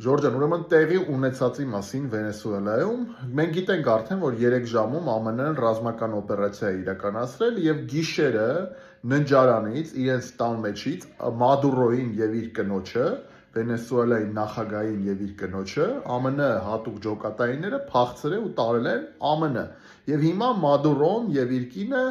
Ժորժան, ուրեմն տեղի ունեցածի մասին Վենեսուելայում մենք գիտենք արդեն, որ 3 ժամում ԱՄՆ-ն ռազմական օպերացիա է իրականացրել եւ գիշերը ննջարանից իրենց տան մեջից Մադուրոին եւ իր կնոջը, Վենեսուելայի նախագահին եւ իր կնոջը, ԱՄՆ հատուկ ջոկատայինները փախցրել ու տարել են ԱՄՆ։ Եվ հիմա Մադուրոն եւ իր կինը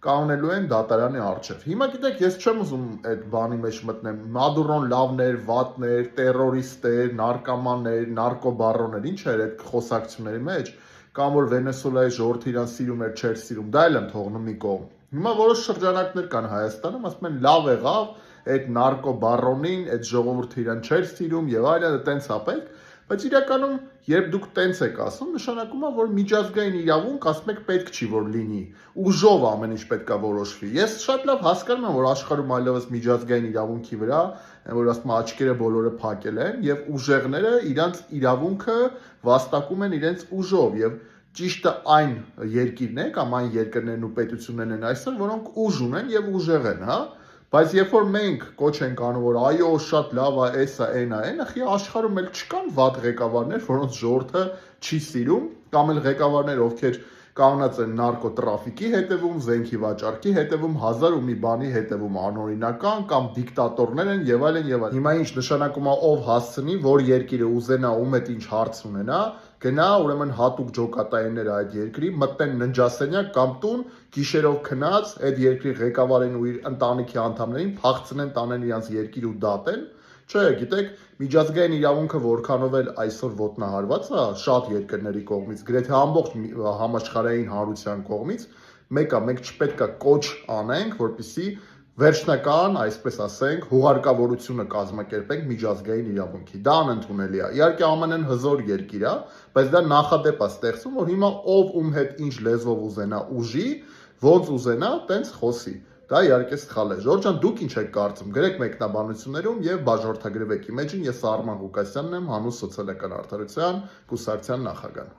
կանելու են դատարանի առջև։ Հիմա գիտեք, ես չեմ ուզում այդ բանի մեջ մտնեմ։ Մադուրոն լավներ, վատներ, տերորիստներ, նարկոմաններ, նարկոբարոններ, ինչ էր այդ խոսակցությունների մեջ, կամ որ Վենեսուելայի ժողովուրդը իրան սիրում էր, չէր սիրում, դա էլ եմ թողնում մի կողմ։ Հիմա որոշ շրջանակներ կան Հայաստանում, ասում են լավ եղավ, այդ նարկոբարոնին, այդ ժողովուրդը իրան չէր սիրում եւ այլն, այտենց ապեք։ Բայց իրականում, երբ դուք տենց եք ասում, նշանակում է, որ միջազգային իրավունք, ասում եք, պետք չի որ լինի։ Ուժով ամեն ինչ պետք է որոշվի։ Ես շատ լավ հասկանում եմ, որ աշխարհում այլևս միջազգային իրավունքի վրա, որ ասում աչքերը բոլորը փակել են, եւ ուժեղները իրանց իրավունքը վաստակում են իրենց ուժով եւ ճիշտը այն երկիրն է կամ այն երկրներն ու պետություններն են այսօր, որոնք ուժ ունեն եւ ուժեղ են, հա։ Բայց երբ որ մենք կոչ ենք անում, որ այո, շատ լավ է, էսա, այնա, խի աշխարհում էլ չկան վատ ղեկավարներ, որոնց ժողովուրդը չի սիրում, կամ էլ ղեկավարներ, ովքեր կանգնած են նարկոտրաֆիկի հետևում, զենքի վաճառքի հետևում, հազար ու մի բանի հետևում, անօրինական կամ դիկտատորներ են եւ այլն եւ այլն։ Հիմա ինչ նշանակում է ով հասցնի, որ երկիրը ուզենա ում հետ ինչ հարց ունենա, գնա ուրեմն հատուկ ջոկատայինները այդ երկրի մտնեն ննջասենյակ կամ տուն, գիշերով քնած այդ երկրի ղեկավարին ու իր ընտանիքի անդամներին փախցնեն տանեն իրենց երկիր ու դատեն։ Չէ, գիտեք, միջազգային իրավունքը որքանով էլ այսօր ոտնահարված է շատ երկրների կողմից, գրեթե ամբողջ համաշխարհային հանրության կողմից, մենք չպետք է կոչ անենք, որպեսզի վերջնական, այսպես ասենք, հուղարկավորությունը կազմակերպենք միջազգային իրավունքի։ Դա անընդունելի է։ Իհարկե ԱՄՆ-ն հզոր երկիր է, բայց դա նախադեպ է ստեղծում, որ հիմա ով ում հետ ինչ լեզվով ուզենա ուժի, ոնց ուզենա, տենց խոսի։ Դա իհարկե սխալ է։ Ժորժան, դուք ինչ եք կարծում, գրեք մեկնաբանություններում եւ բաժանորդագրվեք իմեջին, ես Արման Ղուկասյանն եմ, հանուն սոցիալական արդարության կուսակցության նախագահ։